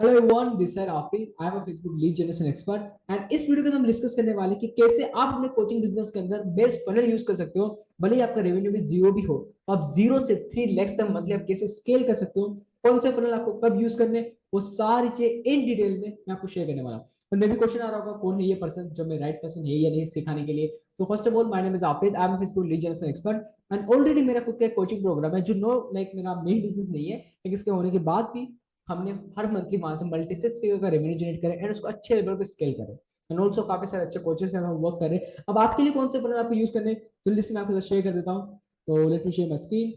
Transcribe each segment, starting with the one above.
Hello everyone, this is Afid. I am a Facebook lead generation expert and इस वीडियो के अंदर हम डिस्कस करने वाले कि कैसे आप अपने कोचिंग बिजनेस के अंदर बेस्ट फनल यूज कर सकते हो। भले ही आपका रेवेन्यू भी जीरो भी हो, तो आप 0 से 3 लाख तक मंथली आप कैसे स्केल कर सकते हो, कौन से फनल आपको कब यूज करने, वो सारी चीजें इन डिटेल में मैं आपको शेयर करने वाला हूँ। और मे भी क्वेश्चन आ रहा होगा कौन है ये पर्सन जो मैं राइट पर्सन है या नहीं सिखाने के लिए। तो first of all, my name is Afid. I am Facebook lead generation expert and already मेरा खुद का कोचिंग प्रोग्राम है जो नो लाइक मेरा मेन बिजनेस नहीं है, लेकिन इसके होने के बाद भी हमने हर मंथली वहां से मल्टी 6 फिगर का रेवेन्यू जनरेट करें एंड उसको अच्छे लेवल पे स्केल करें। एंड ऑल्सो काफी सारे अच्छे कोचेस में हम वर्क करें। अब आपके लिए कौन से फनल आपको यूज करने, जल्दी से मैं आपके साथ शेयर कर देता हूँ। तो let me share my screen.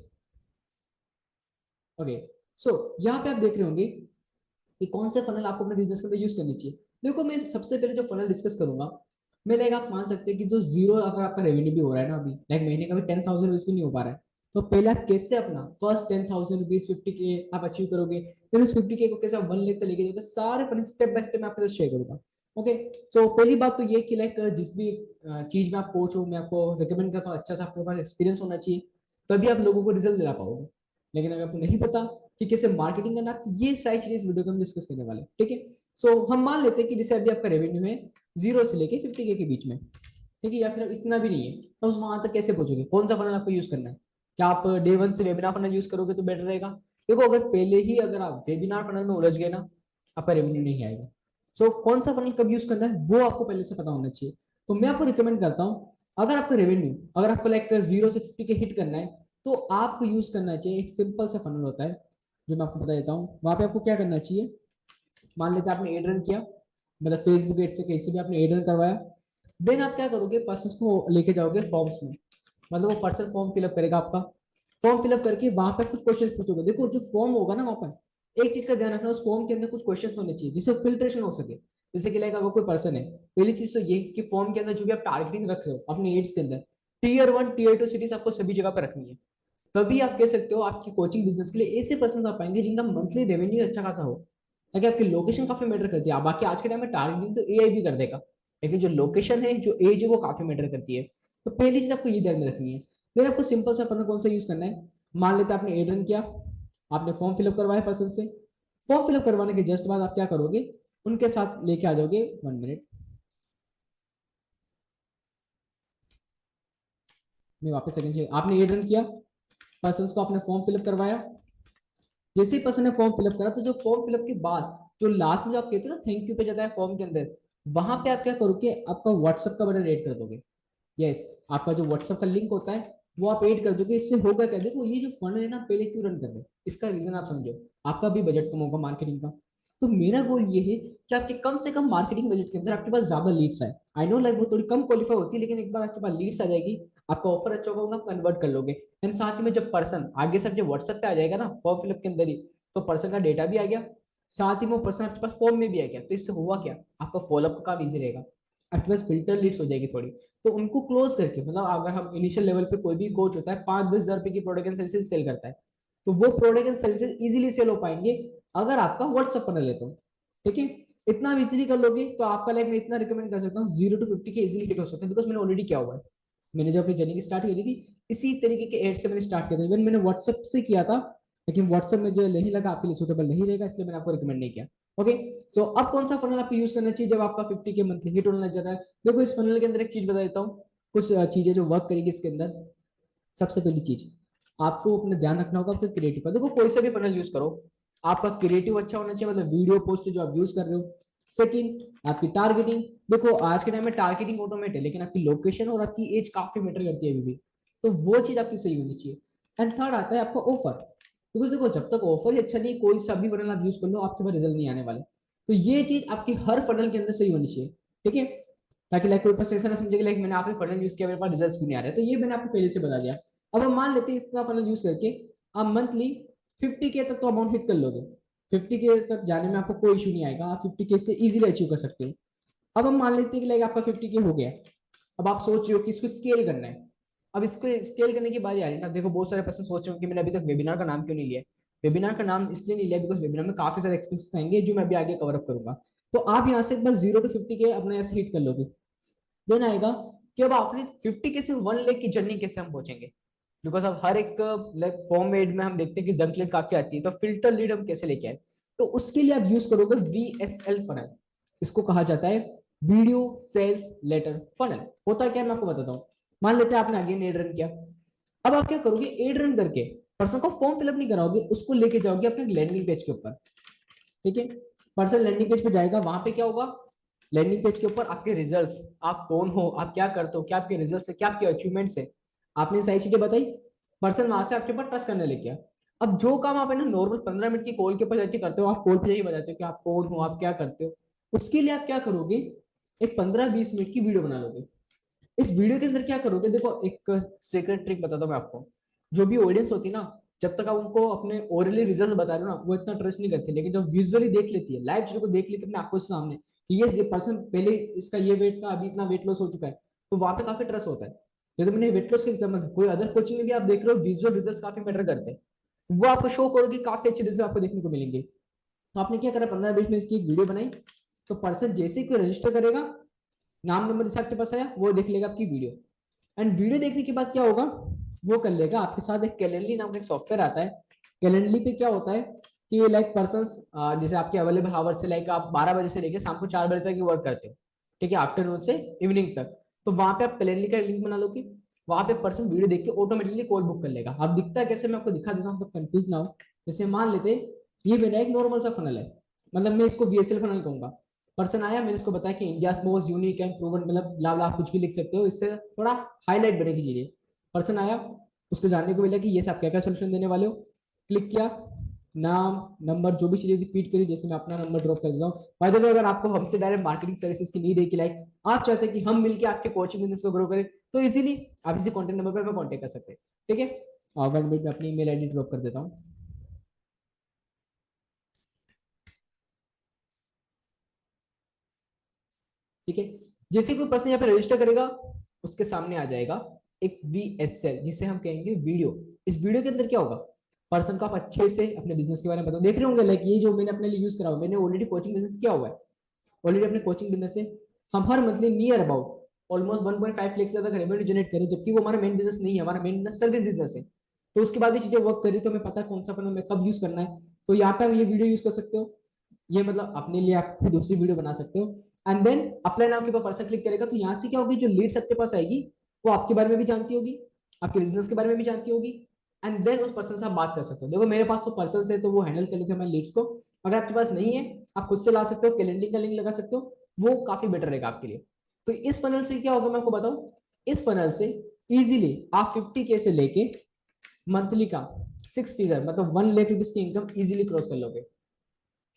Okay, so यहाँ पे आप देख रहे होंगे कि कौन से फनल आपको अपने बिजनेस के अंदर यूज करनी चाहिए। देखो, मैं सबसे पहले जो फनल डिस्कस करूंगा, मैं लाइक आप मान सकते हैं कि जो जीरो अगर आपका रेवेन्यू भी हो रहा है ना, अभी लाइक महीने का भी 10,000 रुपीज भी नहीं हो पा रहा है, तो पहले आप कैसे अपना फर्स्ट 10,000 रुपीज 50K आप अचीव करोगे, फिर उस 50K को कैसे आप 1 लाख तक लेके जाओगे, सारे फनल स्टेप बाय स्टेप मैं आपके साथ शेयर करूंगा। ओके, सो पहली बात तो ये कि लाइक जिस भी चीज में आप कोच हो, मैं आपको रिकमेंड करता हूँ अच्छा सा आपके पास एक्सपीरियंस होना चाहिए, तभी आप लोगों को रिजल्ट दिला पाओगे। लेकिन अगर आपको नहीं पता कि कैसे मार्केटिंग करना, तो ये सारी चीजें इस वीडियो में हम डिस्कस करने वाले हैं। ठीक है, सो हम मान लेते हैं कि जैसे अभी आपका रेवेन्यू है 0 से लेके 50K के बीच में, ठीक है, या फिर इतना भी नहीं है, तो उस वहां तक कैसे पहुंचोगे, कौन सा फनल आपको यूज करना है। क्या आप डे वन से वेबिनार फनल यूज करोगे तो बेटर रहेगा। देखो, अगर पहले ही अगर आप वेबिनार फनल में उलझ गए ना, आपका रेवेन्यू नहीं आएगा। सो कौन सा फनल कब यूज करना है वो आपको पहले से पता होना चाहिए। तो मैं आपको रिकमेंड करता हूँ, अगर आपका रेवेन्यू, अगर आपको लाइक 0 से 50K हिट करना है, तो आपको यूज करना चाहिए एक सिंपल सा फनल होता है जो मैं आपको बता देता हूँ। वहां पे आपको क्या करना चाहिए, मान लेते हैं आपने एड रन किया, मतलब फेसबुक एड से कहीं से भी आपने एड रन करवाया, देन आप क्या करोगे, पर्सन को लेके जाओगे फॉर्म्स में, मतलब वो पर्सन फॉर्म फिलअप करेगा आपका। फॉर्म फिलअप करके वहां पे कुछ क्वेश्चन पूछोगे। देखो, जो फॉर्म होगा ना वहां पर, एक चीज का ध्यान रखना, उस फॉर्म के अंदर कुछ क्वेश्चन होने चाहिए जिससे फिल्ट्रेशन हो सके। जैसे कि लाइक अगर कोई पर्सन है, पहली चीज तो ये कि फॉर्म के अंदर जो भी आप टारगेटिंग रख रहे हो अपने एड्स के अंदर, टीयर 1 टीयर 2 सिटीज आपको सभी जगह पर रखनी है। तभी आप कह सकते हो आपकी कोचिंग बिजनेस के लिए ऐसे पर्सन आ पाएंगे जिनका मंथली रेवेन्यू अच्छा खासा हो। ताकि आपकी लोकेशन काफी मैटर करती है। बाकी आज के टाइम में टारगेटिंग तो एआई भी कर देगा, लेकिन जो लोकेशन है, जो एज है, वो काफी मैटर करती है। तो पहली चीज आपको ये ध्यान में रखनी है। फिर आपको सिंपल सा फंडा कौन सा यूज करना है, मान लेते हैं आपने एड रन किया, आपने फॉर्म फिलअप करवाया पर्सन से। फॉर्म फिलअप करवाने के जस्ट बाद आप क्या करोगे, उनके साथ लेके आ जाओगे, 1 मिनट मैं वापस सेकंड से, आपने एड रन किया, पर्सन को आपने फॉर्म फिलअप करवाया। जैसे ही पर्सन ने फॉर्म फिलअप करा, तो जो फॉर्म फिलअप के बाद जो लास्ट में जो आप कहते हो ना थैंक यू पे जाता है फॉर्म के अंदर, वहां पे आप क्या करोगे, आपका व्हाट्सएप का बटन ऐड कर दोगे। यस, आपका जो व्हाट्सएप का लिंक होता है वो आप ऐड कर दोगे। इससे होगा क्या, देखो ये जो फंड है ना, पहले क्यों रन कर रहे हैं, इसका रीजन आप समझो। आपका भी बजट कम होगा मार्केटिंग का, तो मेरा गोल ये है कि आपके कम से कम मार्केटिंग बजट के अंदर आपके पास ज्यादा लीड्स आए। आई नो लाइक वो थोड़ी कम क्वालिफाई होती है, लेकिन एक बार आपके पास लीड्स आ जाएगी, आपका ऑफर अच्छा होगा, आप कन्वर्ट कर लोगे। एंड साथ ही में जब पर्सन आगे से जब व्हाट्सएप पे आ जाएगा ना फॉर्म फिलअप के अंदर ही, तो पर्सन का डेटा भी आ गया, साथ ही में वो पर्सन आपके पास फॉर्म में भी आ गया। तो इससे हुआ क्या, आपका फॉलोअप का काम इजी रहेगा, आपके पास फिल्टर लीड्स हो जाएगी थोड़ी। तो उनको क्लोज करके, मतलब अगर हम इनिशियल लेवल पे, कोई भी कोच होता है 5-10 हज़ार रुपए की प्रोडक्ट एंड सर्विसेज सेल करता है, तो वो product and services easily sell हो पाएंगे अगर आपका व्हाट्सएप पर ले तो। ठीक है, इतना इजीली कर लोगे तो आपका लाइफ में इतना रिकमेंड कर सकता हूँ 0 to 50K इजीली हिट हो सकता है, बिकॉज मैंने ऑलरेडी किया हुआ है। मैंने जब अपनी जर्नी की स्टार्ट करी थी, इसी तरीके के एड से मैंने स्टार्ट किया था। इवन मैंने व्हाट्सएप से किया था, लेकिन व्हाट्सएप में जो नहीं लगा आपके लिए सूटेबल नहीं रहेगा, इसलिए मैंने आपको रिकमेंड नहीं किया। ओके, सो अब कौन सा फनल आपको यूज करना चाहिए जब आपका 50K मंथली हिट होने लग जाता है। देखो, इस फनल के अंदर एक चीज बता देता हूँ, कुछ चीजें जो वर्क करेगी इसके अंदर। सबसे पहली चीज, आपको अपना ध्यान रखना होगा आपके क्रिएटिव का। देखो, कोई सा भी फनल यूज करो, आपका क्रिएटिव अच्छा होना चाहिए, मतलब वीडियो पोस्ट जो आप यूज कर रहे हो। सेकंड, आपकी टारगेटिंग। देखो, आज के टाइम में टारगेटिंग ऑटोमेट है, लेकिन आपकी लोकेशन और आपकी एज काफी मैटर करती है अभी भी, तो वो चीज आपकी सही होनी चाहिए। एंड थर्ड आता है आपका ऑफर, बिकॉज देखो, जब तक ऑफर ही अच्छा नहीं, कोई सा भी फनल आप यूज कर लो, आपके पास रिजल्ट नहीं आने वाले। तो ये चीज आपकी हर फनल के अंदर सही होनी चाहिए। ठीक है, ताकि लाइक कोई पर्सन ऐसा ना समझे कि लाइक मैंने आपने फनल यूज किया, मेरे पास रिजल्ट क्यों नहीं आ रहे। तो ये मैंने आपको पहले से बता दिया। अब हम मान लेते हैं इतना फनल यूज करके आप मंथली 50K तक तो अमाउंट हिट कर लोगे। 50K तक जाने में आपको कोई इशू नहीं आएगा, आप 50K से इजीली अचीव कर सकते हैं। अब हम मान लेते हैं कि लाइक आपका 50K हो गया, अब आप सोच रहे हो कि इसको स्केल करना है। अब इसको स्केल करने की बारी आ रही है ना। देखो, बहुत सारे पर्सन सोच रहे हो कि मैंने अभी तक वेबिनार का नाम क्यों नहीं लिया। वेबिनार का नाम इसलिए नहीं लिया बिकॉज वेबिनार में काफी सारे एक्सपेंसेस आएंगे जो मैं अभी आगे कवर अप करूंगा। तो आप यहाँ से बस 0 to 50K अपने ऐसे हिट कर लोगे। देन आएगा कि अब आपने 50K से 1 लाख की जर्नी कैसे हम पहुंचेंगे, बिकॉज अब हर एक लाइक फॉर्म एड में हम देखते हैं कि जंक लीड काफी आती है, तो फिल्टर लीड हम कैसे लेके आए। तो उसके लिए आप यूज करोगे VSL फनल। इसको कहा जाता है वीडियो सेल्स लेटर फनल। होता क्या है मैं आपको बताता हूँ। मान लेते हैं आपने अगेन एड रन किया। अब आप क्या करोगे, एड रन करके पर्सन को फॉर्म फिलअप नहीं कराओगे, उसको लेके जाओगे अपने लैंडिंग पेज के ऊपर। ठीक है, पर्सन लैंडिंग पेज पे जाएगा, वहां पे क्या होगा, लैंडिंग पेज के ऊपर आपके रिजल्ट्स, आप कौन हो, आप क्या करते हो, क्या आपके रिजल्ट्स है, क्या आपके अचीवमेंट्स है, आपने सारी चीजें बताई। पर्सन वहां से आपके ऊपर ट्रस्ट करने लग गया। अब जो काम आप है ना नॉर्मल 15 मिनट की कॉल के ऊपर जाके करते हो, आप कॉल पे जाके बताते हो कि आप कौन हो, आप क्या करते हो, उसके लिए आप क्या करोगे, एक 15-20 मिनट की वीडियो बना लोगे। इस वीडियो के अंदर क्या करोगे, देखो एक सीक्रेट ट्रिक बताता हूँ मैं आपको। जो भी ऑडियंस होती है ना, जब तक आप उनको अपने ओरली रिजल्ट बता रहे हो ना, वो इतना ट्रस्ट नहीं करती, लेकिन जब विजुअली देख लेती है, लाइव चीजों को देख लेती है अपने आंखों से सामने कि ये पर्सन पहले इसका ये वेट था, अभी इतना वेट लॉस हो चुका है, तो वहां पे काफी ट्रस्ट होता है। जैसे मैंने वेट लॉस के एग्जाम्पल, कोई अदर कोचिंग में भी आप देख रहे हो, विजुअल रिजल्ट काफी मैटर करते हैं, वो आपको शो करोगे, काफी अच्छे रिजल्ट आपको देखने को मिलेंगे। तो आपने क्या करा, 15-20 मिनट की एक वीडियो बनाई। तो पर्सन जैसे ही कोई रजिस्टर करेगा, नाम नंबर जैसे आपके पास आया, वो देख लेगा आपकी वीडियो। एंड वीडियो देखने के बाद क्या होगा, वो कर लेगा आपके साथ, एक कैलेंडली नाम का एक सॉफ्टवेयर आता है। कैलेंडली पे क्या होता है कि लाइक पर्सन्स, जैसे आपके अवेलेबल आवर्स से लाइक आप 12 बजे से लेकर शाम को 4 बजे तक वर्क करते हो, ठीक है, आफ्टरनून से इवनिंग तक। तो वहां पे आप कैलेंडली का लिंक बना लोगे, वहां पे पर्सन वीडियो देख के ऑटोमेटिकली कॉल बुक कर लेगा। अब दिखता है कैसे, मैं आपको दिखा देता हूँ, तो कंफ्यूज ना हो। जैसे मान लेते ये मेरा एक नॉर्मल सा फनल है, मतलब मैं इसको VSL फनल कहूंगा। पर्सन आया, मैंने इसको बताया कि India most unique and proven, मतलब लाभ लाभ कुछ भी लिख सकते हो, इससे थोड़ा हाईलाइट बनेगी चीजें। पर्सन आया, उसको जानने को मिला कि ये सब क्या क्या सोल्यूशन देने वाले हो। क्लिक किया, नाम नंबर जो भी चीजें फीड करी, जैसे मैं अपना नंबर ड्रॉप कर देता हूँ। बाय द वे, अगर आपको हमसे डायरेक्ट मार्केटिंग सर्विसेज की नीड है कि लाइक आप चाहते हैं कि हम मिलकर आपके कोचिंग बिजनेस को ग्रो करें, तो इजीली आप इसी कॉन्टेक्ट नंबर पर कॉन्टेक्ट कर सकते हैं। ठीक है, और 1 मिनट में अपनी ईमेल आईडी ड्रॉप कर देता हूँ। ठीक है, जैसे कोई पर्सन यहाँ पे रजिस्टर करेगा, उसके सामने आ जाएगा एक VSL, जिसे हम कहेंगे वीडियो। इस वीडियो के अंदर क्या होगा, पर्सन को आप अच्छे से अपने बिजनेस के बारे में बताओ। देख रहे होंगे लाइक ये जो मैंने अपने लिए यूज करा हुआ, मैंने ऑलरेडी कोचिंग बिजनेस किया हुआ है। ऑलरेडी अपने कोचिंग बिजनेस से हम हर monthly near about almost 1.5 lakh से ज्यादा रेवेन्यू जनरेट करें, जबकि वो हमारा मेन बिजनेस नहीं है, हमारा मेन बिजनेस सर्विस बिजनेस है। तो उसके बाद भी चीजें वर्क करी, तो हमें पता है कौन सा फंड हमें कब यूज करना है। तो यहाँ पे आप ये वीडियो यूज कर सकते हो, ये मतलब अपने लिए आप खुद दूसरी वीडियो बना सकते हो। एंड देन अप्लाई नाउ के ऊपर पर्सन क्लिक करेगा, तो यहाँ से क्या होगी, जो लीड्स आपके पास आएगी, वो आपके बारे में भी जानती होगी, आपके बिजनेस के बारे में भी जानती होगी। एंड देन उस पर्सन से आप बात कर सकते हो। देखो मेरे पास तो पर्सन है, तो वो हैंडल कर लेते हैं हमारे लीड्स को। अगर आपके पास नहीं है, आप खुद से ला सकते हो, कैलेंडर का लिंक लगा सकते हो, वो काफी बेटर रहेगा आपके लिए। तो इस फनल से क्या होगा मैं आपको बताऊं, इस फनल से इजीली आप 50K से लेके मंथली का 6 फिगर, मतलब 1 लाख रुपीज की इनकम इजीली क्रॉस कर लोगे।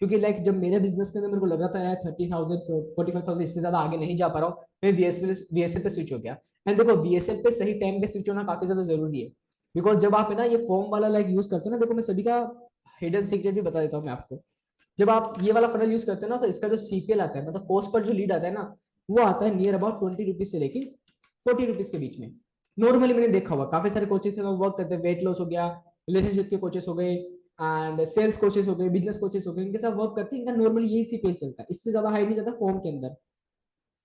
क्योंकि लाइक जब मेरे बिजनेस के अंदर मेरे को लग रहा था यार 30,000 45,000 इससे ज्यादा आगे नहीं जा पा रहा हूँ, मैं VSL पे स्विच हो गया। एंड देखो VSL पे सही टाइम पे स्विच होना काफी ज्यादा जरूरी है। बिकॉज जब आप है ना ये फॉर्म वाला लाइक यूज करते हो ना, देखो मैं सभी का हिडन सीक्रेट भी बता देता हूँ मैं आपको। जब आप ये वाला फनल यूज करते हो ना, तो इसका जो CPL आता है, मतलब कॉस्ट पर जो लीड आता है ना, वो आता है नियर अबाउट 20 रुपीज से लेके 40 रुपीज के बीच में। नॉर्मली मैंने देखा हुआ काफी सारे कोचेस से वर्क करते हैं, वेट लॉस हो गया, रिलेशनशिप के कोचेस हो गए, एंड सेल्स कोचेस हो गए, बिजनेस कोचेस हो गए, इनके साथ वर्क करते हैं, इनका नॉर्मली यही CPL चलता है, इससे ज्यादा हाई नहीं जाता फॉर्म के अंदर।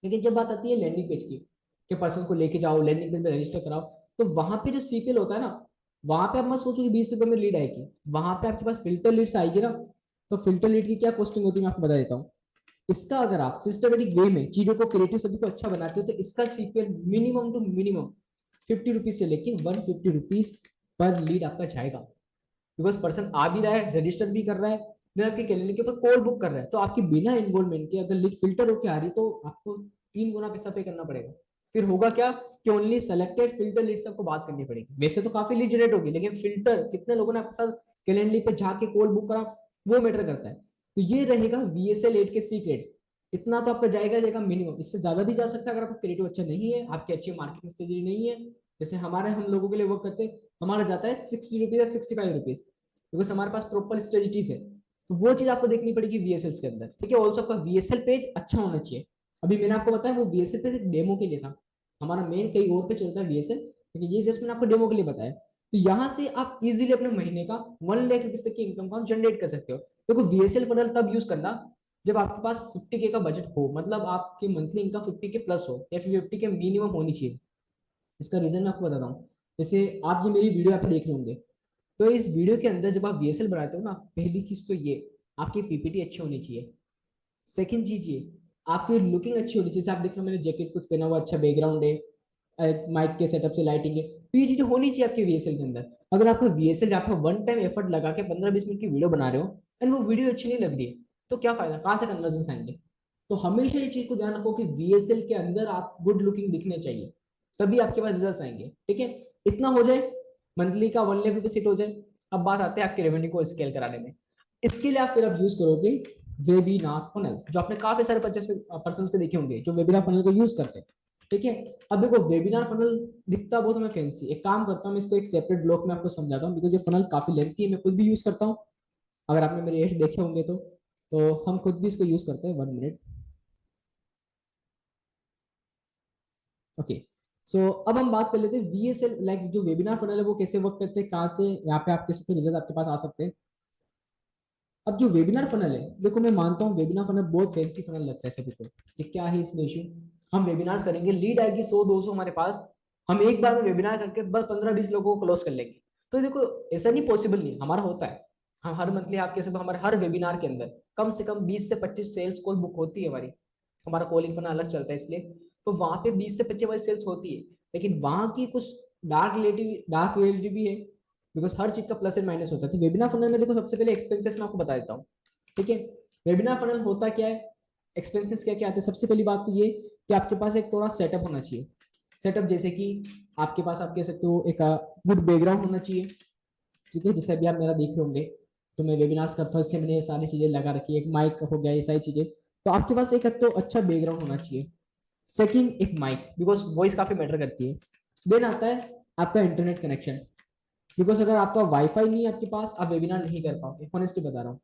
लेकिन जब बात आती है लैंडिंग पेज की, कि पर्सन को लेके जाओ लैंडिंग पेज में रजिस्टर कराओ, तो वहां पे जो CPL होता है ना, वहां पे आप मत सोचो कि 20 रुपए में लीड आएगी, वहां पे आपके पास फिल्टर लीड्स आएगी ना। तो फिल्टर लीड की क्या कॉस्टिंग होती है मैं आपको बता देता हूँ। इसका अगर आप सिस्टमेटिक वे में चीजों को क्रिएटिव सभी को अच्छा बनाते हो, तो इसका CPL minimum to minimum 50 rupees से लेके 150 रुपीज पर लीड आपका जाएगा। बिकॉज पर्सन आ भी रहा है, रजिस्टर भी कर रहा है, देन आपके कैलेंडर के ऊपर कॉल बुक कर रहा है, तो आपकी बिना इन्वॉल्वमेंट के अगर लीड फिल्टर होकर आ रही, तो आपको 3 गुना पैसा पे करना पड़ेगा। फिर होगा क्या कि ओनली सेलेक्टेड फिल्टर लीड से आपको बात करनी पड़ेगी। वैसे तो काफी लीड जनरेट होगी, लेकिन फिल्टर कितने लोगों ने आपके साथ कैलेंडर पे जाके कॉल बुक करा, वो मैटर करता है। तो ये रहेगा VSL 8 के सीक्रेट्स। इतना तो आपका जाएगा जाएगा मिनिमम, इससे ज्यादा भी जा सकता है अगर आपका क्रिएटिव अच्छा नहीं है, आपकी अच्छी मार्केटिंग स्ट्रेटजी नहीं है। जैसे हमारे हम लोगों के लिए वर्क करते हैं, हमारा जाता है 60 रुपीज या 65 रुपीज, बिकॉज हमारे पास प्रॉपर स्ट्रेटजीज है। तो वो चीज आपको देखनी पड़ेगी VSL के अंदर। ठीक है, ऑल्सो आपका VSL पेज अच्छा होना चाहिए। अभी मैंने आपको बताया वो VSL पेज एक डेमो के लिए था, हमारा मेन कहीं और पे चलता है VSL, लेकिन ये जस्ट मैंने आपको डेमो के लिए बताया। तो यहाँ से आप इजीली अपने महीने का 1 लाख रुपीज तक की इनकम को जनरेट कर सकते हो। देखो VSL फनल तब यूज करना जब आपके पास 50K का बजट हो, मतलब आपकी मंथली इनकम 50K प्लस हो, या फिर 50K मिनिमम होनी चाहिए। इसका रीजन मैं आपको बताता हूँ। जैसे आप ये मेरी वीडियो आप देख रहे होंगे, तो इस वीडियो के अंदर जब आप VSL बनाते हो ना, पहली चीज तो ये आपकी पीपीटी अच्छी होनी चाहिए। सेकंड चीज ये, आपकी लुकिंग अच्छी होनी चाहिए। आप देख लो मैंने जैकेट कुछ पहना हुआ, अच्छा बैकग्राउंड है, माइक के सेटअप से लाइटिंग है, तो ये चीजें होनी चाहिए आपके वीएसएल के अंदर। अगर आपका वीएसएल आप वन टाइम एफर्ट लगा के 15-20 मिनट की वीडियो बना रहे हो एंड वो वीडियो अच्छी नहीं लग रही है, तो क्या फायदा, कहाँ से कन्वर्जन आएंगे। तो हमेशा ये चीज को ध्यान रखो कि वीएसएल के अंदर आप गुड लुकिंग दिखने चाहिए, तभी आपके पास रिजल्ट आएंगे। ठीक है, इतना हो जाए, मंथली का 1 लाख रुपए सेट हो जाए। अब बात आते हैं आपके रेवेन्यू को स्केल कराने में। इसके लिए आप फिर आप यूज करोगे वेबिनार फनल, जो आपने काफी सारे पर्सन के देखे होंगे जो वेबिनार फनल को यूज करते हैं। ठीक है, अब देखो वेबिनार फनल दिखता बहुत हमें फैंसी, एक काम करता हूँ मैं इसको एक सेपरेट ब्लॉक में आपको समझाता हूँ, बिकॉज ये फनल काफी लेंथी है, मैं खुद भी यूज करता हूँ। अगर आपने मेरे एड्स देखे होंगे तो हम खुद भी इसको यूज करते हैं। 1 मिनट। ओके, सो अब हम बात कर लेते हैं वीएसएल, लाइक जो वेबिनार फनल है वो कैसे वर्क करते हैं, कहाँ से यहाँ पे आप कैसे रिजल्ट आपके पास आ सकते हैं। अब जो वेबिनार फनल है, देखो मैं मानता हूँ वेबिनार फनल बहुत फैंसी फनल लगता है सभी को, कि क्या है इसमें इशू। हम वेबिनार्स करेंगे, लीड आएगी 100-200 हमारे पास, हम एक बार में वेबिनार करके बस 15-20 लोगों को क्लोज कर लेंगे। तो देखो ऐसा नहीं, पॉसिबल नहीं, हमारा होता है। हम हर मंथली आप कैसे, तो हमारे हर वेबिनार के अंदर कम से कम 20 से 25 सेल्स कॉल बुक होती है हमारी। हमारा कॉलिंग फनल अलग चलता है इसलिए, तो वहां पे 20 से 25 वाली सेल्स होती है। लेकिन वहां की कुछ डार्क रियलिटी भी है, बिकॉज हर चीज का प्लस एंड माइनस होता है। तो वेबिनार फनल में देखो सबसे पहले एक्सपेंसेस मैं आपको बता देता हूँ। ठीक है, वेबिनार फनल होता क्या है, एक्सपेंसेस क्या क्या आते हैं। सबसे पहली बात तो ये कि आपके पास एक थोड़ा सेटअप होना चाहिए। सेटअप जैसे कि आपके पास आप कह सकते हो एक गुड बैकग्राउंड होना चाहिए। ठीक है, जैसे अभी आप मेरा देख रहे होंगे, तो मैं वेबिनार्स करता हूँ इसलिए मैंने ये सारी चीजें लगा रखी है, एक माइक हो गया, ये सारी चीजें। तो आपके पास एक तो अच्छा बैकग्राउंड होना चाहिए। सेकंड, एक माइक, बिकॉज वॉइस काफी मैटर करती है। देन आता है आपका इंटरनेट कनेक्शन, बिकॉज अगर आपका वाईफाई नहीं है आपके पास, आप वेबिनार नहीं कर पाओगे, ऑनेस्टली बता रहा हूँ।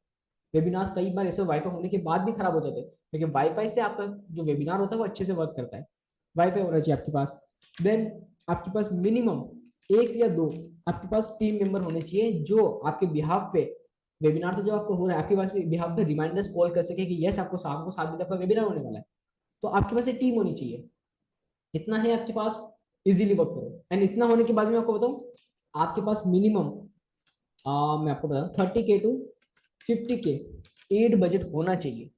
वेबिनार्स कई बार ऐसे वाईफाई होने के बाद भी खराब हो जाते हैं, लेकिन वाईफाई से आपका जो वेबिनार होता है वो अच्छे से वर्क करता है। वाईफाई होना चाहिए आपके पास। देन आपके पास मिनिमम एक या दो आपके पास टीम मेंबर होने चाहिए, जो आपके बिहाफ पे, वेबिनार तो जो आपको हो रहा है आपके पास बिहाफ पे रिमाइंडर्स कॉल कर सके कि यस आपको शाम को 7 बजे आपका वेबिनार होने वाला है। तो आपके पास एक टीम होनी चाहिए। इतना है आपके पास, इजीली वर्क करो। एंड इतना होने के बाद मैं आपको बताऊं, आपके पास मिनिमम मैं आपको बता 30K to 50K ad budget होना चाहिए।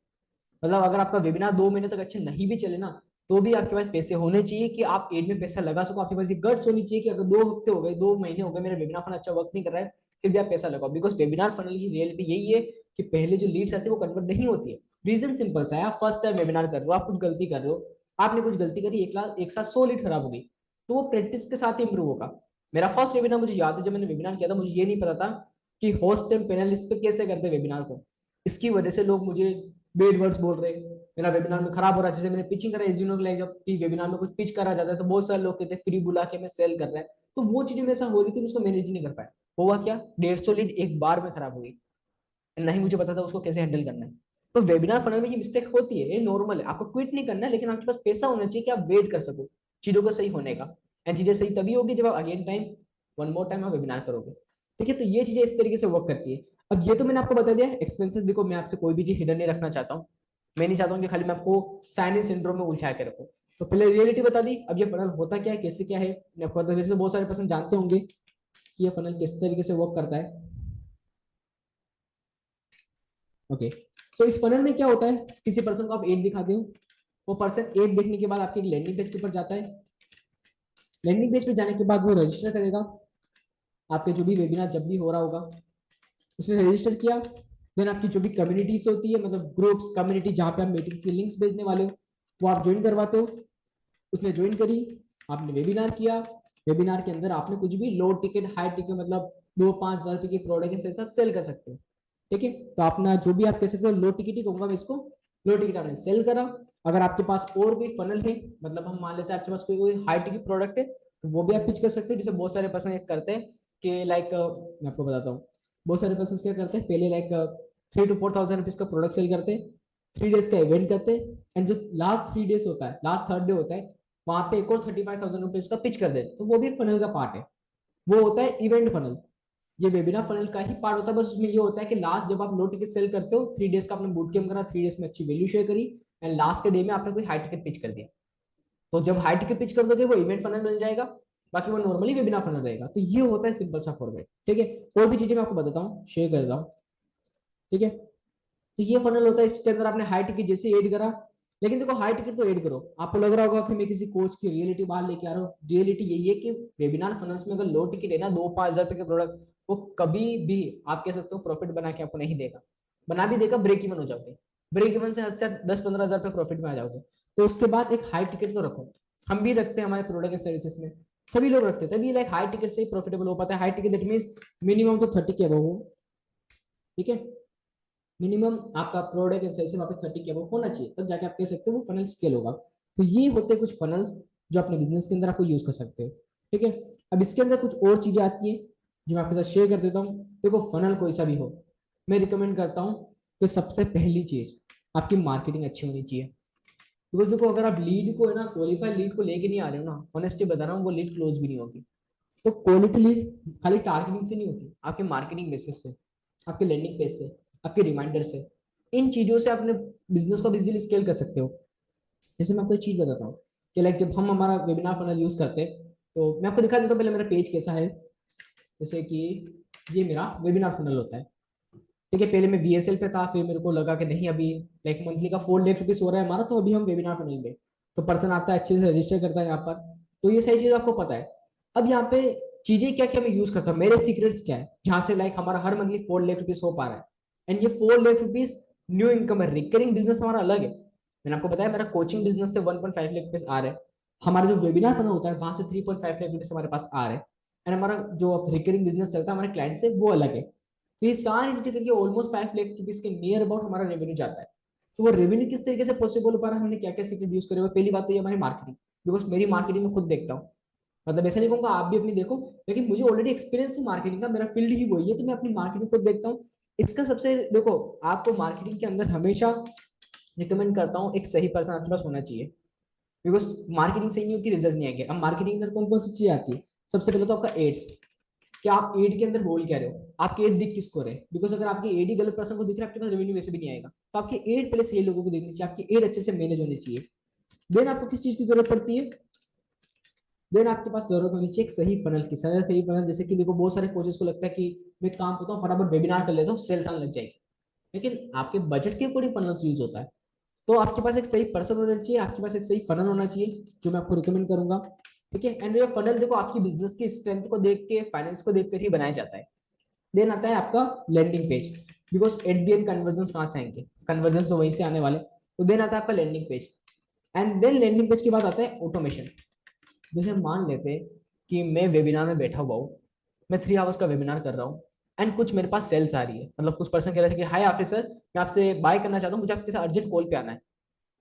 मतलब अगर आपका वेबिनार 2 महीने तक अच्छे नहीं भी चले ना, तो भी आपके पास पैसे होने चाहिए कि आप एड में पैसा लगा सको। आपके पास ये गट्स होनी चाहिए कि अगर 2 हफ्ते हो गए, 2 महीने हो गए, मेरा वेबिनार फनल अच्छा वर्क नहीं कर रहा है, फिर भी आप पैसा लगाओ। बिकॉज वेबिनार फनल की रियलिटी यही है कि पहले जो लीड्स आती है वो कन्वर्ट नहीं होती है। रीजन सिंपल सा है, आप फर्स्ट टाइम वेबिनार कर रहे हो, आप कुछ गलती कर रहे हो, आपने कुछ गलती करी, एक साथ 100 लीड खराब हो गई, तो वो प्रैक्टिस के साथ ही इंप्रूव होगा। मेरा फर्स्ट वेबिनार मुझे याद है, जब मैंने वेबिनार किया था मुझे ये नहीं पता था कि होस्ट एंड पैनलिस्ट पे कैसे करते वेबिनार को। इसकी वजह से लोग मुझे बेड वर्ड्स बोल रहे, मेरा वेबिनार में खराब हो रहा है। जैसे मैंने पिचिंग करा एसयूनो के लिए, जब कि वेबिनार में कुछ पिच करा जाता है तो बहुत सारे लोग कहते हैं फ्री बुला के मैं सेल कर रहा है, तो वो चीजें मेरे साथ हो रही थी, उसको मैनेज नहीं कर पाया। हुआ क्या, 150 लीड एक बार में खराब हो गई, नहीं मुझे पता था उसको कैसे हैंडल करना है। तो वेबिनार फनल में ये मिस्टेक होती है, ये नॉर्मल है, आपको क्विट नहीं करना है, लेकिन आपके पास पैसा होना चाहिए कि आप वेट कर सको चीजों को सही होने का। एंड चीजें सही तभी होगी जब आप again time, one more time आप वेबिनार करोगे। ठीक है, तो ये चीजें इस तरीके से वर्क करती है। अब ये तो मैंने आपको बता दिया एक्सपेंसेस। देखो मैं आपसे कोई भी चीज हिडन नहीं रखना चाहता हूँ, मैं नहीं चाहता हूँ कि खाली मैं आपको साइन इन सिंड्रोम में उलझा के रखूँ। तो पहले रियलिटी बता दी, अब ये फनल होता क्या है, कैसे क्या है, मैं आपको वैसे तो बहुत सारे पर्सन जानते होंगे कि ये फनल किस तरीके से वर्क करता है। ओके, सो इस फनल में क्या होता है, किसी पर्सन को आप एड दिखाते हो, वो पर्सन एड देखने के बाद आपके एक लैंडिंग पेज के ऊपर जाता है। लैंडिंग पेज पे जाने के बाद वो रजिस्टर करेगा, आपके जो भी वेबिनार जब भी हो रहा होगा उसने रजिस्टर किया। देन आपकी जो भी कम्युनिटीज होती है, मतलब ग्रुप्स कम्युनिटी जहाँ पे आप मीटिंग्स के लिंक्स भेजने वाले हो, वो आप ज्वाइन करवाते हो। उसने ज्वाइन करी, आपने वेबिनार किया, वेबिनार के अंदर आपने कुछ भी लो टिकट हाई टिकट, मतलब 2-5 हज़ार रुपए की प्रोडक्ट के साथ सेल कर सकते हो। ठीक है, तो अपना जो भी आप कह सकते हो लो टिकट ही कहूंगा मैं इसको, लो टिकट आपने सेल करा। अगर आपके पास और कोई फनल है, मतलब हम मान लेते हैं आपके पास कोई हाई टिकट प्रोडक्ट है, तो वो भी आप पिच कर सकते हो। जैसे बहुत सारे पर्सन करते हैं कि लाइक मैं आपको बताता हूँ, बहुत सारे पर्सन क्या करते हैं, पहले लाइक 3 to 4 thousand रुपीज का प्रोडक्ट सेल करते हैं, 3 डेज का इवेंट करते हैं, एंड जो लास्ट 3 डेज होता है, लास्ट थर्ड डे होता है, वहां पे एक और 35,000 रुपीज का पिच कर देते, तो वो भी एक फनल का पार्ट है। वो होता है इवेंट फनल। ये वेबिनार फनल का ही पार्ट होता है, बस उसमें ये होता है कि लास्ट जब आप लो टिकट सेल करते हो, 3 डेज का आपने बूट कैम्प करा, 3 डेज में अच्छी वैल्यू शेयर करी, एंड लास्ट के डे में आपने कोई हाई टिकट पिच कर दिया, तो जब हाई टिकट पिच कर दोगे वो इवेंट फनल बन जाएगा, बाकी वो नॉर्मली वेबिनार फनल रहेगा। तो ये होता है सिंपल सा फॉर्मेट। ठीक है, और भी चीजें मैं आपको बताता हूँ, शेयर कर रहा हूँ। ठीक है, तो ये फनल होता है, इसके अंदर आपने हाई टिकट जैसे ऐड करा, लेकिन देखो हाई टिकट तो ऐड करो, आपको लग रहा होगा कि मैं किसी कोच की रियलिटी बाहर लेके आ रहा हूँ, रियलिटी यही है कि वेबिनार फनल्स में अगर लो टिकट है ना, 2-5 हजार के प्रोडक्ट, वो कभी भी आप कह सकते हो प्रॉफिट बना के आपको नहीं देगा, बना भी देगा ब्रेक इवन हो जाओगे, ब्रेक इवन से 10-15 हजार प्रॉफिट में आ जाओगे। तो उसके बाद एक हाई टिकट तो रखो, हम भी रखते हैं हमारे प्रोडक्ट एंड सर्विसेज में, सभी लोग रखते हैं, तभी लाइक हाई टिकट से ही प्रॉफिटेबल हो पाता है। High ticket that means minimum तो 30 के अबव हो, ठीक है, मिनिमम आपका प्रोडक्ट एंड सर्विस वहाँ पे 30 के अबव होना चाहिए, तब जाके आप कह सकते हो वो फनल स्केल होगा। तो ये होते हैं कुछ फनल्स जो अपने बिजनेस के अंदर आपको यूज कर सकते हो, ठीक है। अब इसके अंदर कुछ और चीजें आती है जो मैं आपके साथ शेयर कर देता हूँ। देखो फनल कोई सा भी हो, मैं रिकमेंड करता हूँ कि सबसे पहली चीज आपकी मार्केटिंग अच्छी होनी चाहिए। बिकॉज देखो अगर आप लीड को है ना, क्वालिफाइड लीड को लेके नहीं आ रहे हो ना, ऑनेस्टली बता रहा हूँ, वो लीड क्लोज भी नहीं होगी। तो क्वालिटी लीड खाली टारगेटिंग से नहीं होती, आपके मार्केटिंग बेसिस से, आपके लैंडिंग पेज से, आपके रिमाइंडर से, इन चीजों से अपने बिजनेस को इजीली स्केल कर सकते हो। जैसे मैं आपको एक चीज बताता हूँ कि लाइक जब हम हमारा वेबिनार फनल यूज करते हैं, तो मैं आपको दिखा देता हूँ पहले मेरा पेज कैसा है। जैसे कि ये मेरा वेबिनार फनल होता है, ठीक है। पहले मैं VSL पे था, फिर मेरे को लगा कि नहीं अभी लाइक मंथली का 4 लाख रुपीज हो रहा है हमारा, तो अभी हम वेबिनार फनल में, तो पर्सन आता है अच्छे से रजिस्टर करता है यहाँ पर। तो ये सारी चीज आपको पता है। अब यहाँ पे चीजें क्या क्या मैं यूज करता हूँ, मेरे सीक्रेट्स क्या है, जहां से लाइक हमारा हर मंथली 4 लाख रुपीज हो पा रहा है। एंड ये 4 लाख रुपीज न्यू इनकम है, रिकरिंग बिजनेस हमारा अलग है। मैंने आपको बताया मेरा कोचिंग बिजनेस से 1.5 लाख रुपीज आ रहे हैं, हमारा जो वेबिनार फनल होता है वहां से 3.5 लाख रुपीज हमारे पास आ रहे हैं। एंड हमारा जो रिकरिंग बिजनेस चलता है हमारे क्लाइंट से, वो अलग है। तो ये सारी चीजें करके ऑलमोस्ट 5 लाख रुपीज के नियर अबाउट हमारा रेवेन्यू जाता है। तो वो रेवेन्यू किस तरीके से पॉसिबल हो पा रहा है, हमने क्या क्या सीक्रेट यूज करे हुए, पहली बात तो ये हमारी मार्केटिंग, बिकॉज मेरी मार्केटिंग में खुद देखता हूँ, मतलब ऐसा नहीं कहूंगा आप भी अपनी देखो, लेकिन मुझे ऑलरेडी एक्सपीरियंस है मार्केटिंग का, मेरा फील्ड ही वही है, तो मैं अपनी मार्केटिंग खुद देखता हूँ। इसका सबसे देखो, आपको मार्केटिंग के अंदर हमेशा रिकमेंड करता हूँ एक सही पर्सन आपके पास होना चाहिए, बिकॉज मार्केटिंग सही नहीं होती रिजल्ट नहीं आएंगे। अब मार्केटिंग के अंदर कौन कौन सी चीजें आती है, सबसे पहले तो आपका एड्स, कि आप एड के अंदर बोल क्या रहे हो, आपके एड दिख किसको रहे, बिकॉज अगर आपकी एड ही गलत पर्सन को दिख रहा है, आपके पास रेवेन्यू वैसे भी नहीं आएगा। तो आपकी एड पहले सही लोगों को देखनी चाहिए, आपकी एड अच्छे से मैनेज होनी चाहिए। देन आपको किस चीज की जरूरत पड़ती है, देन आपके पास जरूरत होनी चाहिए एक सही फनल की, सही फनल। जैसे कि देखो बहुत सारे कोचेस को लगता है कि मैं काम करता हूँ फटाफट वेबिनार कर लेता हूँ सेल्स आने लग जाएगी, लेकिन आपके बजट के अकॉर्डिंग फनल्स यूज होता है। तो आपके पास एक सही पर्सन होना चाहिए, आपके पास एक सही फनल होना चाहिए, जो मैं आपको रिकमेंड करूंगा, ठीक है। एंड ये फनल देखो आपकी बिजनेस की स्ट्रेंथ को देख के, फाइनेंस को देख कर ही बनाया जाता है। देन आता है आपका landing page, because at the end conversion कहाँ से आएंगे, कन्वर्जन तो वहीं से आने वाले। तो देन आता है आपका landing page, and then landing page के बाद आता है ऑटोमेशन। जैसे मान लेते कि मैं वेबिनार में बैठा हुआ हूँ, मैं 3 आवर्स का वेबिनार कर रहा हूँ, एंड कुछ मेरे पास सेल्स आ रही है, मतलब कुछ पर्सन कह रहे थे कि हाय ऑफिसर, मैं आपसे बाय करना चाहता हूँ, मुझे आपके साथ अर्जेंट कॉल पे आना है।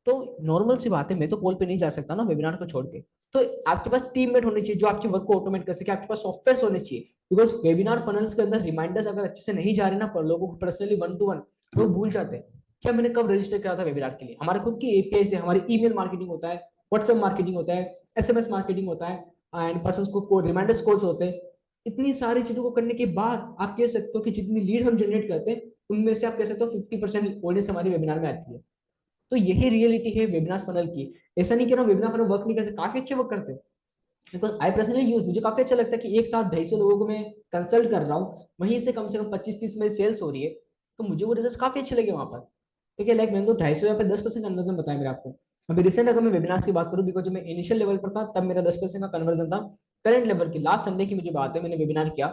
तो नॉर्मल सी बात है, मैं तो कॉल पे नहीं जा सकता ना वेबिनार को छोड़ के। तो आपके पास टीममेट होनी चाहिए जो आपकी वर्क को ऑटोमेट कर सके, आपके पास सॉफ्टवेयर होने चाहिए, बिकॉज वेबिनार फनल्स के अंदर रिमाइंडर्स अगर अच्छे से नहीं जा रहे ना पर लोगों को पर्सनली 1 to 1, लोग भूल जाते हैं क्या मैंने कब रजिस्टर करा था वेबिनार के लिए। हमारे खुद की एपीआई से हमारी ईमेल मार्केटिंग होता है, व्हाट्सएप मार्केटिंग होता है, SMS मार्केटिंग होता है, एंड पर्सन को रिमाइंडर्स कॉल्स होते हैं। इतनी सारी चीजों को करने के बाद आप कह सकते हो कि जितनी लीड हम जनरेट करते हैं, उनमें से आप कह सकते हो 50% ऑडियंस हमारी वेबिनार में आती है। तो यही रियलिटी है वेबिनार फनल की। ऐसा नहीं कह रहा हूँ वेबिनार फनल वर्क नहीं करते, काफी अच्छे वर्क करते हैं, बिकॉज आई पर्सनली यूज, मुझे काफी अच्छा लगता है कि एक साथ 250 लोगों को मैं कंसल्ट कर रहा हूँ, वहीं से कम 25-30 में सेल्स हो रही है। तो मुझे वो रिजल्ट काफी अच्छे लगे वहां पर, ठीक है। लाइक मैंने तो 250 यहाँ पे 10% कन्वर्जन बताया मेरे आपको। अभी रिसेंट अगर मैं वेबिनार की बात करूँ, बिकॉज जब मैं इनिशियल लेवल पर था तब मेरा 10% का कन्वर्जन था। करंट लेवल की लास्ट संडे की मुझे बात है, मैंने वेबिनार किया,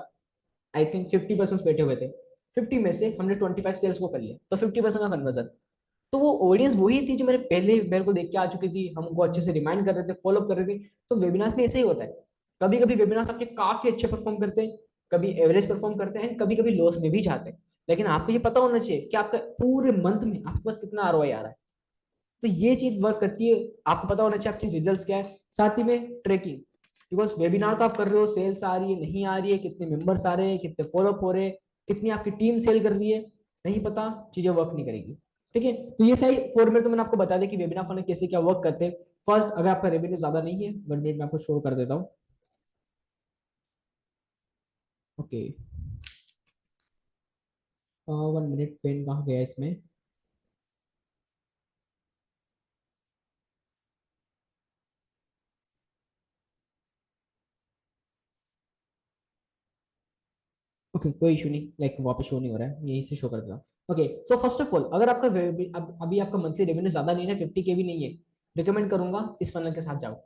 आई थिंक 50 पर्सन बैठे हुए थे, 50 में से हमने 25 सेल्स को कर लिया, तो 50% का कन्वर्जन। तो वो ऑडियंस वही थी जो मेरे पहले मेरे को देख के आ चुकी थी, हमको अच्छे से रिमाइंड कर रहे थे, फॉलो कर रहे थे। तो वेबिनार्स में ऐसे ही होता है, कभी कभी वेबिनार्स आपके काफी अच्छे परफॉर्म करते हैं, कभी एवरेज परफॉर्म करते हैं, कभी कभी लॉस में भी जाते हैं। लेकिन आपको ये पता होना चाहिए कि आपका पूरे मंथ में आपके पास कितना ROI आ रहा है। तो ये चीज वर्क करती है, आपको पता होना चाहिए आपके रिजल्ट्स क्या है, साथ ही में ट्रैकिंग, बिकॉज वेबिनार तो आप कर रहे हो, सेल्स आ रही है नहीं आ रही है, कितने मेंबर्स आ रहे हैं, कितने फॉलोअप हो रहे हैं, कितनी आपकी टीम सेल कर रही है, नहीं पता, चीजें वर्क नहीं करेगी, ठीक है। तो ये सही फॉर्मेट तो मैंने आपको बता दिया कि वेबिनार फंड कैसे क्या वर्क करते हैं। फर्स्ट, अगर आपका रेवेन्यू ज्यादा नहीं है, 1 मिनट में आपको शो कर देता हूँ, ओके। 1 मिनट, पेन कहाँ गया इसमें। ओके कोई इशू नहीं, लाइक वहाँ पे शो नहीं हो रहा है, यहीं से शो कर देता हूँ। Okay so first of all, अगर आपका अभी आपका मंथली रेवेन्यू ज्यादा नहीं है, 50K भी नहीं है, रिकमेंड करूंगा इस फनल के साथ जाओ,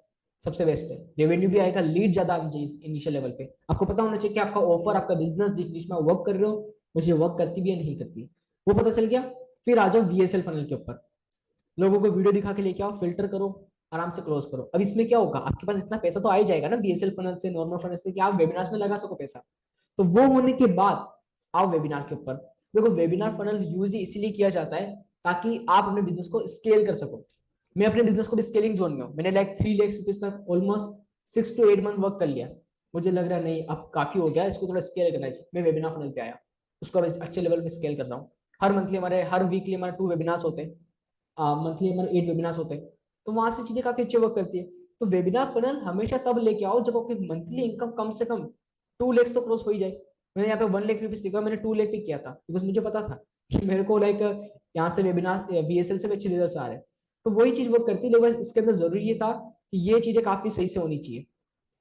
सबसे बेस्ट है। रेवेन्यू भी आएगा, लीड ज्यादा आनी चाहिए इनिशियल लेवल पे। आपको पता होना चाहिए कि आपका ऑफर, आपका बिजनेस जिस जिसमें आप वर्क कर रहे हो मुझे वर्क करती भी है नहीं करती, वो पता चल गया। फिर आ जाओ VSL फनल के ऊपर, लोगों को वीडियो दिखा के लेके आओ, फिल्टर करो, आराम से क्लोज करो। अब इसमें क्या होगा, आपके पास इतना पैसा तो आ ही जाएगा ना VSL फनल से, नॉर्मल फनल से, कि आप वेबिनार्स में लगा सको पैसा। तो वो होने के बाद आओ वेबिनार के ऊपर। देखो वेबिनार फनल यूज ही इसीलिए किया जाता है ताकि आप अपने बिजनेस को स्केल कर सको। मैं अपने बिजनेस को भी स्केलिंग जोन में हूँ, मैंने लाइक 3 लाख रुपीज तक ऑलमोस्ट 6 to 8 मंथ वर्क कर लिया। मुझे लग रहा है नहीं अब काफी हो गया, इसको थोड़ा स्केल करना चाहिए, मैं वेबिनार फनल पे आया, उसको अब अच्छे लेवल पे स्केल कर रहा हूँ। हर मंथली हमारे, हर वीकली हमारे 2 वेबिनार्स होते हैं, मंथली हमारे 8 वेबिनार्स होते हैं, तो वहां से चीजें काफी अच्छे वर्क करती है। तो वेबिनार फनल हमेशा तब लेके आओ जब आपकी मंथली इनकम कम से कम 2 लाख तो क्रॉस हो ही जाए। मैंने यहाँ पे 1 लाख रुपीज लिखा, मैंने 2 लाख पे किया था बिकॉज मुझे पता था कि मेरे को लाइक यहाँ से वेबिनार VSL से भी अच्छे रिजल्ट आ रहे हैं। तो वही चीज वर्क करती है, लेकिन इसके अंदर जरूरी ये था कि ये चीजें काफी सही से होनी चाहिए।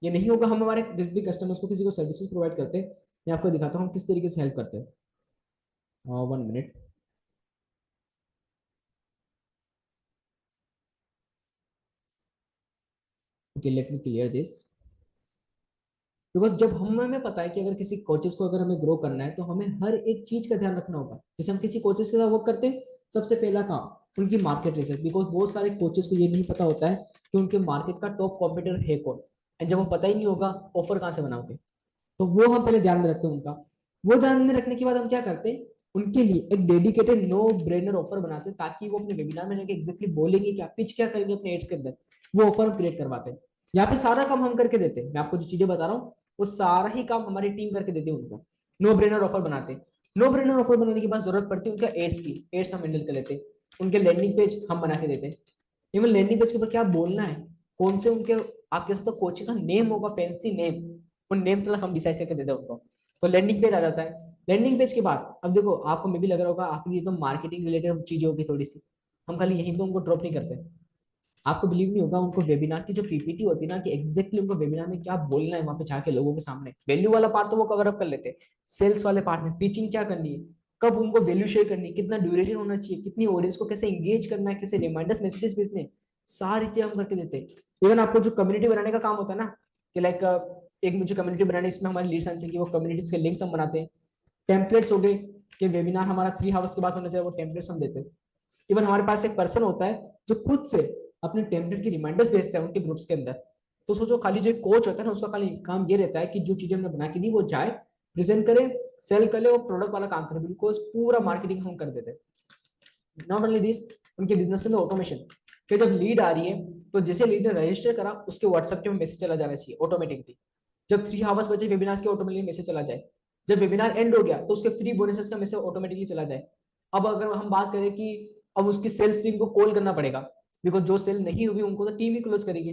ये नहीं होगा, हम हमारे जिस भी कस्टमर्स को किसी को सर्विसेज प्रोवाइड करते हैं, मैं आपको दिखाता हूँ हम किस तरीके से हेल्प करते हैं। 1 minute. Okay let me clear this. Because जब हमें पता है कि अगर किसी कोचेस को अगर हमें ग्रो करना है तो हमें हर एक चीज का ध्यान रखना होगा। जैसे हम किसी कोचेस के साथ वर्क करते हैं, सबसे पहला काम उनकी मार्केट रिसर्च, बिकॉज बहुत सारे कोचेस को ये नहीं पता होता है कि उनके मार्केट का टॉप कॉम्पिटिटर है कौन, एंड जब वो पता ही नहीं होगा ऑफर कहाँ से बनाओगे। तो वो हम पहले ध्यान में रखते हैं उनका। वो ध्यान में रखने के बाद हम क्या करते हैं, उनके लिए एक डेडिकेटेड नो ब्रेनर ऑफर बनाते हैं, ताकि वो अपने वेबिनार में एग्जैक्टली बोलेंगे कि आप पिच क्या करेंगे अपने एड्स के अंदर, वो ऑफर हम क्रिएट करवाते हैं। यहाँ पे सारा काम हम करके देते हैं, मैं आपको जो चीजें बता रहा हूँ वो सारा ही काम हमारी टीम करके देती है उनको। नो ब्रेनर ऑफर बनाते हैं। नो ब्रेनर ऑफर बनाने के बाद जरूरत पड़ती है उनका एड्स की, एड्स हम हैंडल कर लेते हैं। उनके लैंडिंग पेज हम बना के देते हैं। इवन लैंडिंग पेज के ऊपर क्या बोलना है, कौन से उनके आपके साथ कोचिंग का नेम होगा, फैंसी नेम, वो नेम तक हम डिसाइड करके देते हैं उनको। तो लैंडिंग पेज आ जाता है। लैंडिंग पेज के बाद अब देखो आपको मे भी लग रहा होगा आखिर ये तो मार्केटिंग रिलेटेड चीजें होगी थोड़ी सी, हम खाली यहीं पे उनको ड्रॉप नहीं करते। आपको बिलीव नहीं होगा, उनको वेबिनार की जो PPT होती है ना, कि एग्जैक्टली उनको वेबिनार में क्या बोलना है, वहां पे जाके लोगों के सामने वैल्यू वाला पार्ट तो वो कवर अप कर लेते हैं। सेल्स वाले पार्ट में पिचिंग क्या करनी है, कब उनको वैल्यू शेयर करनी है, कितना ड्यूरेशन होना चाहिए, कितनी ऑडियंस को कैसे एंगेज करना है, कैसे रिमाइंडर्स मैसेजेस भेजने, सारी चीजें हम करके देते हैं। इवन आपको जो कम्युनिटी बनाने का काम होता है ना, कि लाइक एक मुझे कम्युनिटी बनानी, इसमें हमारे लीड्स आने चाहिए, वो कम्युनिटीज के लिंक्स हम बनाते हैं। टेम्पलेट्स हो गए कि वेबिनार हमारा 3 आवर्स के बाद होना चाहिए, वो टेम्पलेट्स हम देते हैं। इवन हमारे पास एक पर्सन होता है जो खुद से अपने टेम्पलेट की रिमाइंडर्स भेजता है उनके ग्रुप्स के अंदर। तो सोचो खाली जो कोच होता है ना, उसका खाली काम ये रहता है कि जो चीजें हमने बना के दी वो जाए, प्रेजेंट करे, सेल कर ले और प्रोडक्ट वाला काम करे, बिल्कुल पूरा मार्केटिंग हम कर देते हैं। नॉट ओनली दिस, उनके बिजनेस के अंदर ऑटोमेशन, कि जब लीड आ रही है तो जैसे लीड ने रजिस्टर करा उसके व्हाट्सएप के मैसेज चला जाना चाहिए ऑटोमेटिकली। जब 3 आवर्स बचे वेबिनार के, ऑटोमेटिकली मैसेज चला जाए। जब वेबिनार एंड हो गया तो उसके फ्री बोनसेस का मैसेज ऑटोमेटिकली चला जाए। अब अगर हम बात करें कि अब उसकी सेल्स टीम को कॉल करना पड़ेगा, बिकॉज जो सेल नहीं हुई उनको तो टीम ही क्लोज करेगी।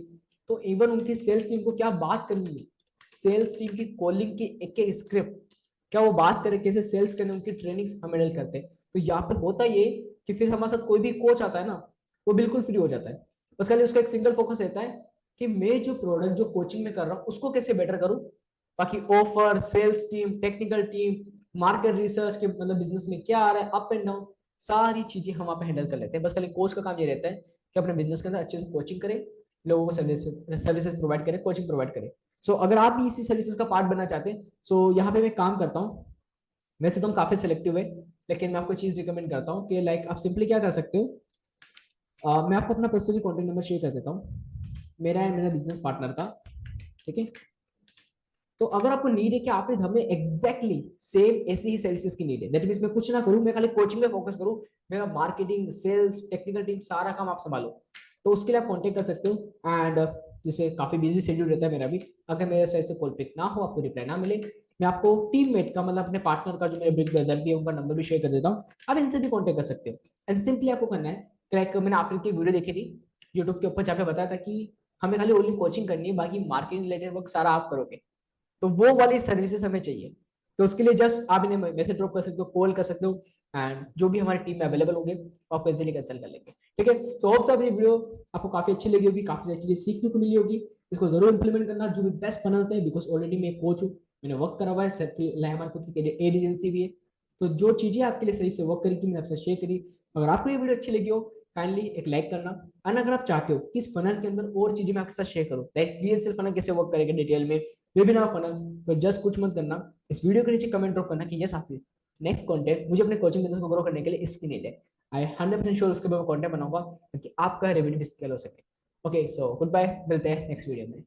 तो इवन उनकी सेल्स टीम को क्या बात करनी है, सेल्स टीम की कॉलिंग की एक एक स्क्रिप्ट, क्या वो बात करें, कैसे सेल्स करने, उनकी ट्रेनिंग्स हम हैंडल करते हैं। तो यहाँ पर होता ये कि फिर हमारे साथ कोई भी कोच आता है ना, वो बिल्कुल फ्री हो जाता है। बस खाली उसका एक सिंगल फोकस रहता है कि मैं जो प्रोडक्ट जो कोचिंग में कर रहा हूँ उसको कैसे बेटर करूं। बाकी offer, sales team, technical team, market research के मतलब बिजनेस में क्या आ रहा है, अप एंड डाउन, सारी चीजें हम वहाँ पे हैंडल कर लेते हैं। बस खाली कोच का काम ये रहता है कि अपने बिजनेस के अंदर अच्छे से कोचिंग करें, लोगों को सर्विसेज प्रोवाइड करें, कोचिंग प्रोवाइड करें। सो अगर आप भी इसी सर्विसेज का पार्ट बनना चाहते हैं, सो यहाँ पे मैं काम करता हूँ। वैसे तो हम काफी सिलेक्टिव है, लेकिन मैं आपको चीज रिकमेंड करता हूँ कि लाइक आप सिंपली क्या कर सकते हो, मैं आपको अपना पर्सनली कॉन्टेक्ट नंबर शेयर कर देता हूँ, मेरा एंड मेरा बिजनेस पार्टनर का। ठीक है, तो अगर आपको नीड है कि आप हमें एग्जैक्टली सेम ऐसी ही सर्विसेज की नीड है, दैट मींस मैं कुछ ना करूं, मैं खाली कोचिंग में फोकस करूं, मेरा मार्केटिंग, सेल्स, टेक्निकल टीम सारा काम आप संभालो, तो उसके लिए आप कांटेक्ट कर सकते हो। एंड जैसे काफी बिजी शेड्यूल रहता है मेरा भी, अगर मेरे साइड से कॉल पिक ना हो, आपको रिप्लाई ना मिले, मैं आपको टीममेट का मतलब अपने पार्टनर का जो मेरे बिग ब्रदर भी है उनका नंबर भी शेयर कर देता हूँ, आप इनसे भी कॉन्टेक्ट कर सकते हो। एंड सिंपली आपको करना है, लाइक मैंने आपने की वीडियो देखी थी यूट्यूब के ऊपर जहाँ पे बताया था कि हमें खाली ओनली कोचिंग करनी है, बाकी मार्केटिंग रिलेटेड वर्क सारा आप करोगे। तो वो वाली सर्विसेज हमें चाहिए। तो उसके लिए जस्ट आप इन्हें मैसेज ड्रॉप कर सकते हो, कॉल कर सकते हो, एंड जो भी हमारी टीम में अवेलेबल होंगे वो आपको इजीली कैंसिल कर लेंगे। ठीक है, सो होप ये वीडियो आपको काफी अच्छी लगी होगी, काफी सारी चीजें सीखने को मिली होगी। इसको जरूर इंप्लीमेंट करना, जो भी बेस्ट फनल्स है, बिकॉज ऑलरेडी मैं कोच हूँ, मैंने वर्क करा हुआ है, हमारे खुद की एड एजेंसी भी है। तो जो चीजें आपके लिए सही से वर्क करी थी मैंने आपसे शेयर करी। अगर आपको ये वीडियो अच्छी लगी हो काइंडली एक लाइक करना। और अगर आप चाहते हो कि इस फनल के अंदर और चीजें मैं आपके साथ शेयर करूँ, बीएसएल फनल कैसे वर्क करेगा डिटेल में, वेबिनार फनल, तो जस्ट कुछ मत करना, इस वीडियो के नीचे कमेंट ड्रॉप करना कि यस आप नेक्स्ट कंटेंट मुझे अपने कोचिंग बिजनेस को ग्रो करने के लिए इसकी नीड है। आई 100% श्योर उसके बाद कंटेंट बनाऊंगा ताकि आपका रेवेन्यू भी स्केल हो सके। ओके सो गुड बाय, मिलते हैं नेक्स्ट वीडियो में।